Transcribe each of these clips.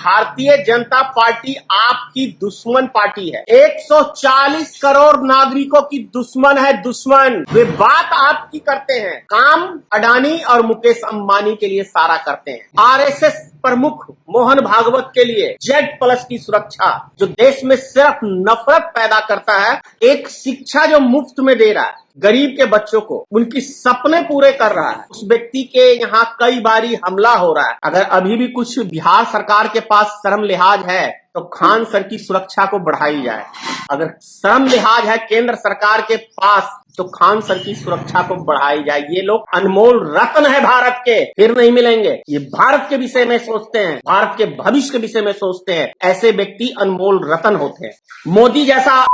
Bharatiya Janata party आपकी दुश्मन party है। 140 करोड़ नागरिकों की दुश्मन है, दुश्मन। वे बात आपकी करते हैं, काम अडानी और मुकेश अंबानी के लिए सारा करते हैं। आरएसएस प्रमुख मोहन भागवत के लिए Z+ की सुरक्षा, जो देश में सिर्फ नफरत पैदा करता है, एक शिक्षा जो मुफ्त में दे रहा है गरीब के बच्चों को, उनकी सपने पूरे कर रहा है, उस व्यक्ति के यहाँ कई बारी हमला हो रहा है। अगर अभी भी कुछ बिहार सरकार के पास शर्म लिहाज है तो खान सर की सुरक्षा को बढ़ाई जाए। अगर शर्म लिहाज है केंद्र सरकार के पास तो खान सर की सुरक्षा को बढ़ाई जाए। ये लोग अनमोल रत्न है भारत के, फिर नहीं मिलेंगे। ये भारत के विषय में सोचते हैं, भारत के भविष्य के विषय में सोचते हैं। ऐसे व्यक्ति अनमोल रत्न होते हैं। मोदी जैसा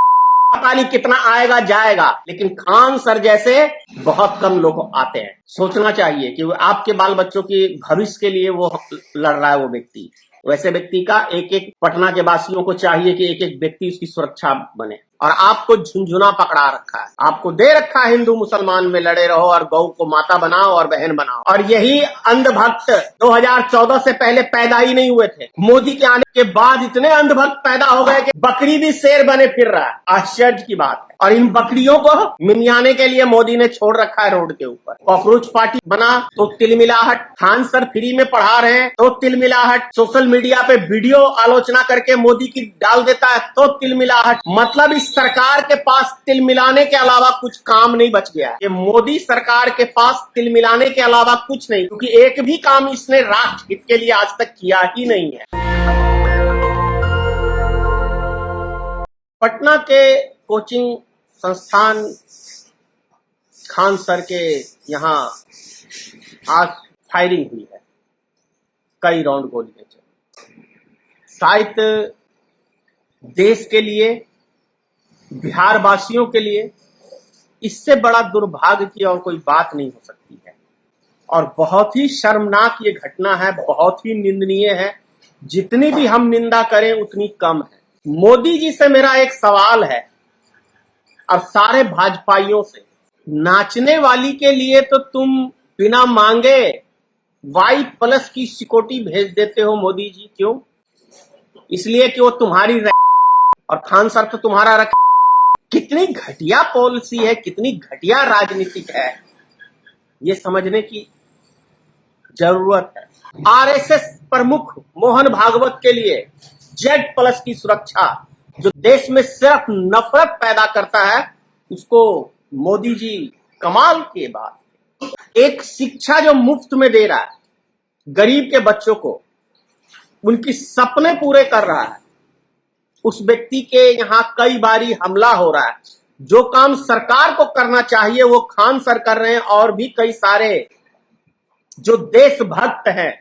पता नहीं कितना आएगा जाएगा, लेकिन खान सर जैसे बहुत कम लोग आते हैं। सोचना चाहिए कि आपके बाल बच्चों के भविष्य के लिए वो लड़ रहा है। वो व्यक्ति, वैसे व्यक्ति का एक एक पटना के वासियों को चाहिए कि एक एक व्यक्ति उसकी सुरक्षा बने। और आपको झुंझुना पकड़ा रखा है, आपको दे रखा है हिंदू मुसलमान में लड़े रहो और गौ को माता बनाओ और बहन बनाओ। और यही अंधभक्त 2014 से पहले पैदा ही नहीं हुए थे। मोदी के आने के बाद इतने अंधभक्त पैदा हो गए कि बकरी भी शेर बने फिर रहा है। आश्चर्य की बात है। और इन बकरियों को मिमियाने के लिए मोदी ने छोड़ रखा है रोड के ऊपर। कॉकरोच पार्टी बना तो तिलमिलाहट, खान सर फ्री में पढ़ा रहे हैं तो तिलमिलाहट, सोशल मीडिया पे वीडियो आलोचना करके मोदी की डाल देता है तो तिलमिलाहट। मतलब इस सरकार के पास तिल मिलाने के अलावा कुछ काम नहीं बच गया है। ये मोदी सरकार के पास तिल मिलाने के अलावा कुछ नहीं, क्योंकि एक भी काम इसने राष्ट्र हित के लिए आज तक किया ही नहीं है। पटना के कोचिंग संस्थान खान सर के यहाँ आज फायरिंग हुई है, कई राउंड गोलियां चली। शायद देश के लिए, बिहार वासियों के लिए इससे बड़ा दुर्भाग्य की और कोई बात नहीं हो सकती है। और बहुत ही शर्मनाक ये घटना है, बहुत ही निंदनीय है। जितनी भी हम निंदा करें उतनी कम है। मोदी जी से मेरा एक सवाल है और सारे भाजपाइयों से, नाचने वाली के लिए तो तुम बिना मांगे Y+ की सिक्योरिटी भेज देते हो मोदी जी, क्यों? इसलिए कि वो तुम्हारी और खान सर तो तुम्हारा रख। कितनी घटिया पॉलिसी है, कितनी घटिया राजनीतिक है, ये समझने की जरूरत है। आरएसएस प्रमुख मोहन भागवत के लिए Z+ की सुरक्षा, जो देश में सिर्फ नफरत पैदा करता है, उसको मोदी जी कमाल के बाद एक शिक्षा जो मुफ्त में दे रहा है गरीब के बच्चों को, उनकी सपने पूरे कर रहा है, उस व्यक्ति के यहाँ कई बारी हमला हो रहा है। जो काम सरकार को करना चाहिए वो खान सर कर रहे हैं। और भी कई सारे जो देशभक्त हैं,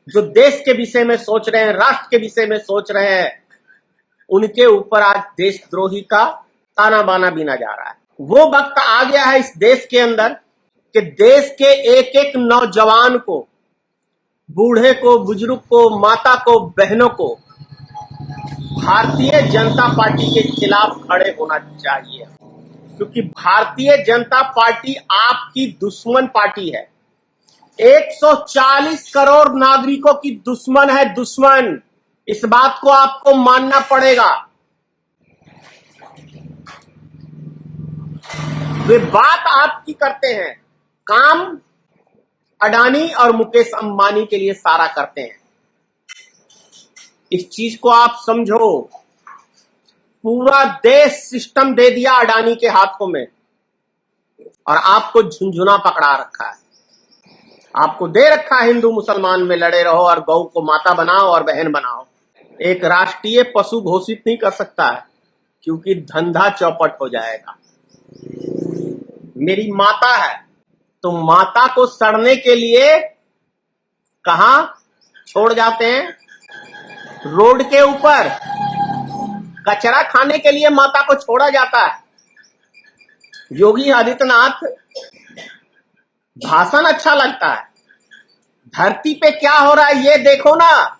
जो देश के विषय में सोच रहे हैं, राष्ट्र के विषय में सोच रहे हैं, उनके ऊपर आज देशद्रोही का ताना बाना बीना जा रहा है। वो वक्त आ गया है इस देश के अंदर कि देश के एक एक नौजवान को, बूढ़े को, बुजुर्ग को, माता को, बहनों को भारतीय जनता पार्टी के खिलाफ खड़े होना चाहिए। क्योंकि भारतीय जनता पार्टी आपकी दुश्मन पार्टी है। 140 करोड़ नागरिकों की दुश्मन है, दुश्मन। इस बात को आपको मानना पड़ेगा। वे बात आपकी करते हैं, काम अडानी और मुकेश अंबानी के लिए सारा करते हैं। इस चीज को आप समझो। पूरा देश सिस्टम दे दिया अडानी के हाथों में और आपको झुंझुना पकड़ा रखा है। आपको दे रखा है हिंदू मुसलमान में लड़े रहो और गौ को माता बनाओ और बहन बनाओ। एक राष्ट्रीय पशु घोषित नहीं कर सकता है, क्योंकि धंधा चौपट हो जाएगा। मेरी माता है तो माता को सड़ने के लिए कहां छोड़ जाते हैं? रोड के ऊपर। कचरा खाने के लिए माता को छोड़ा जाता है। योगी आदित्यनाथ भाषण अच्छा लगता है, धरती पे क्या हो रहा है ये देखो ना,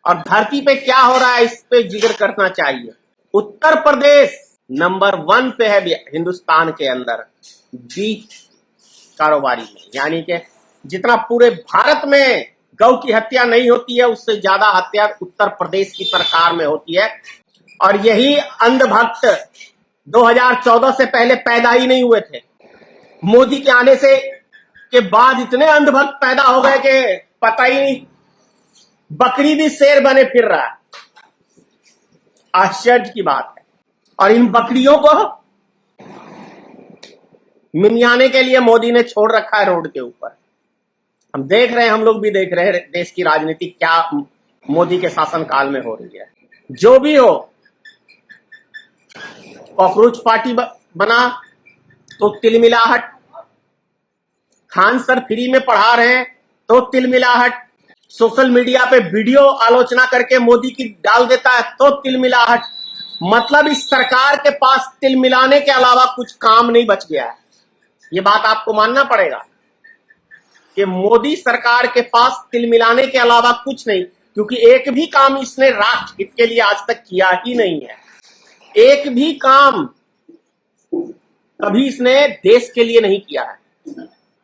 और धरती पे क्या हो रहा है इस पे जिक्र करना चाहिए। उत्तर प्रदेश नंबर 1 पे है हिंदुस्तान के अंदर बीफ कारोबारी में, यानी कि जितना पूरे भारत में गौ की हत्या नहीं होती है, उससे ज्यादा हत्या उत्तर प्रदेश की सरकार में होती है। और यही अंधभक्त 2014 से पहले पैदा ही नहीं हुए थे। मोदी के आने से के बाद इतने अंधभक्त पैदा हो गए कि पता ही नहीं, बकरी भी शेर बने फिर रहा है। आश्चर्य की बात है। और इन बकरियों को मिमियाने के लिए मोदी ने छोड़ रखा है रोड के ऊपर। हम देख रहे हैं, हम लोग भी देख रहे हैं देश की राजनीति क्या मोदी के शासनकाल में हो रही है। जो भी हो, कॉकरोच पार्टी बना तो तिलमिलाहट, खान सर फ्री में पढ़ा रहे हैं तो तिलमिलाहट, सोशल मीडिया पे वीडियो आलोचना करके मोदी की डाल देता है तो तिलमिलाहट। मतलब इस सरकार के पास तिलमिलाने के अलावा कुछ काम नहीं बच गया है। ये बात आपको मानना पड़ेगा कि मोदी सरकार के पास तिलमिलाने के अलावा कुछ नहीं, क्योंकि एक भी काम इसने राष्ट्र हित के लिए आज तक किया ही नहीं है। एक भी काम कभी इसने देश के लिए नहीं किया है।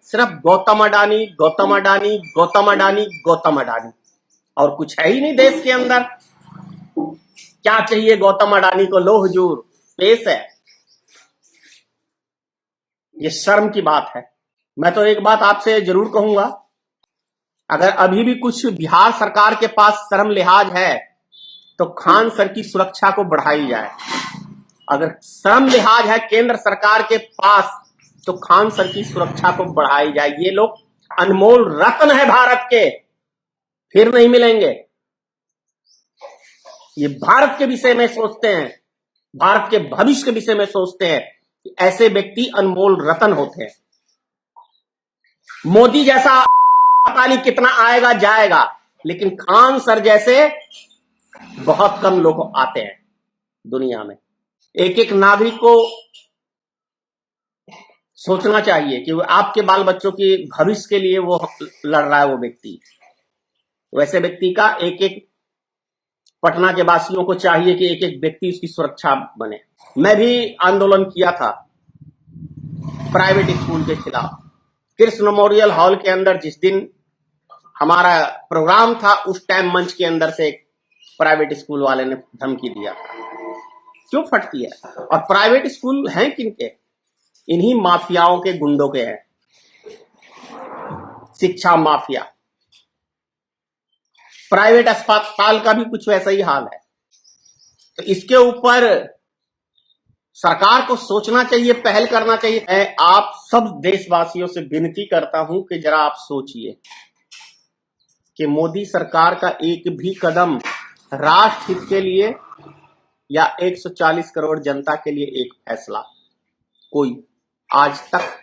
सिर्फ गौतम अडानी, गौतम अडानी, गौतम अडानी, गौतम अडानी, और कुछ है ही नहीं देश के अंदर। क्या चाहिए गौतम अडानी को? लो हुजूर, पेश है। ये शर्म की बात है। मैं तो एक बात आपसे जरूर कहूंगा, अगर अभी भी कुछ बिहार सरकार के पास शर्म लिहाज है तो खान सर की सुरक्षा को बढ़ाई जाए। अगर शर्म लिहाज है केंद्र सरकार के पास तो खान सर की सुरक्षा को बढ़ाई जाए। ये लोग अनमोल रत्न है भारत के, फिर नहीं मिलेंगे। ये भारत के विषय में सोचते हैं, भारत के भविष्य के विषय में सोचते हैं कि ऐसे व्यक्ति अनमोल रत्न होते हैं। मोदी जैसा पता नहीं कितना आएगा जाएगा, लेकिन खान सर जैसे बहुत कम लोग आते हैं दुनिया में। एक एक नागरिक को सोचना चाहिए कि वो आपके बाल बच्चों के भविष्य के लिए वो लड़ रहा है। वो व्यक्ति, वैसे व्यक्ति का एक एक पटना के वासियों को चाहिए कि एक एक व्यक्ति उसकी सुरक्षा बने। मैं भी आंदोलन किया था प्राइवेट स्कूल के खिलाफ। कृष्ण मेमोरियल हॉल के अंदर जिस दिन हमारा प्रोग्राम था, उस टाइम मंच के अंदर से एक प्राइवेट स्कूल वाले ने धमकी दिया। क्यों फटती है? और प्राइवेट स्कूल हैं किनके? इन्हीं माफियाओं के, गुंडों के हैं। शिक्षा माफिया। प्राइवेट अस्पताल का भी कुछ वैसा ही हाल है। तो इसके ऊपर सरकार को सोचना चाहिए, पहल करना चाहिए। मैं आप सब देशवासियों से विनती करता हूं कि जरा आप सोचिए कि मोदी सरकार का एक भी कदम राष्ट्र हित के लिए या 140 करोड़ जनता के लिए एक फैसला कोई आज तक।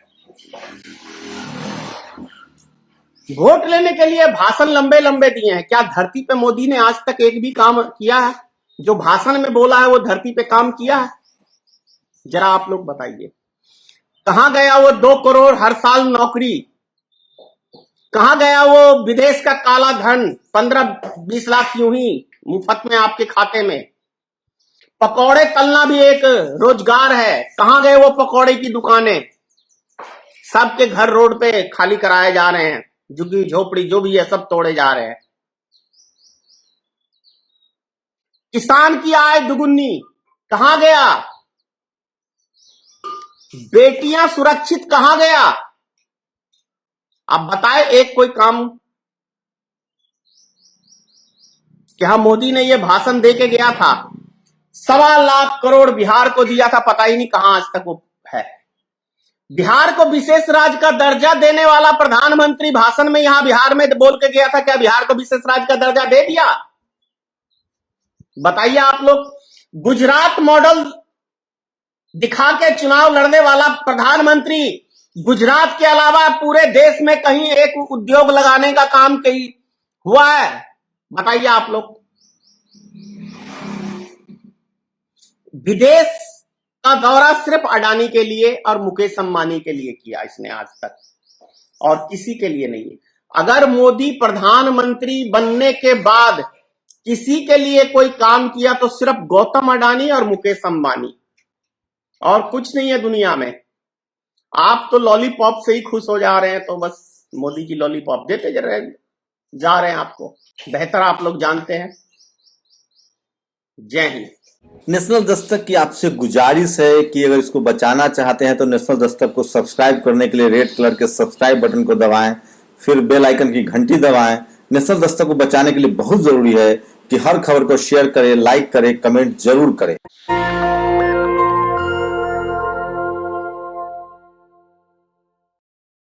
वोट लेने के लिए भाषण लंबे लंबे दिए हैं। क्या धरती पे मोदी ने आज तक एक भी काम किया है? जो भाषण में बोला है वो धरती पे काम किया है? जरा आप लोग बताइए। कहां गया वो 2 करोड़ हर साल नौकरी? कहां गया वो विदेश का काला धन? 15-20 लाख यूं ही मुफ्त में आपके खाते में। पकौड़े तलना भी एक रोजगार है। कहां गए वो पकौड़े की दुकानें? सबके घर रोड पे खाली कराए जा रहे हैं। झुग्गी झोपड़ी जो भी है सब तोड़े जा रहे हैं। किसान की आय दुगुनी कहां गया? बेटियां सुरक्षित कहां गया? आप बताएं एक कोई काम। क्या मोदी ने ये भाषण दे के गया था? 1.25 लाख करोड़ बिहार को दिया था, पता ही नहीं कहां आज तक वो है। बिहार को विशेष राज्य का दर्जा देने वाला प्रधानमंत्री भाषण में यहां बिहार में बोल के गया था। क्या बिहार को विशेष राज्य का दर्जा दे दिया? बताइए आप लोग। गुजरात मॉडल दिखा के चुनाव लड़ने वाला प्रधानमंत्री गुजरात के अलावा पूरे देश में कहीं एक उद्योग लगाने का काम कहीं हुआ है? बताइए आप लोग। विदेश का दौरा सिर्फ अडानी के लिए और मुकेश अंबानी के लिए किया इसने आज तक, और किसी के लिए नहीं। अगर मोदी प्रधानमंत्री बनने के बाद किसी के लिए कोई काम किया तो सिर्फ गौतम अडानी और मुकेश अंबानी, और कुछ नहीं है दुनिया में। आप तो लॉलीपॉप से ही खुश हो जा रहे हैं, तो बस मोदी जी लॉलीपॉप देते जा रहे हैं। जा रहे हैं आपको, बेहतर आप लोग जानते हैं। जय हिंद। नेशनल दस्तक की आपसे गुजारिश है कि अगर इसको बचाना चाहते हैं तो नेशनल दस्तक को सब्सक्राइब करने के लिए रेड कलर के सब्सक्राइब बटन को दबाएं, फिर बेल आइकन की घंटी दबाएं। नेशनल दस्तक को बचाने के लिए बहुत जरूरी है कि हर खबर को शेयर करें, लाइक करें, कमेंट जरूर करें।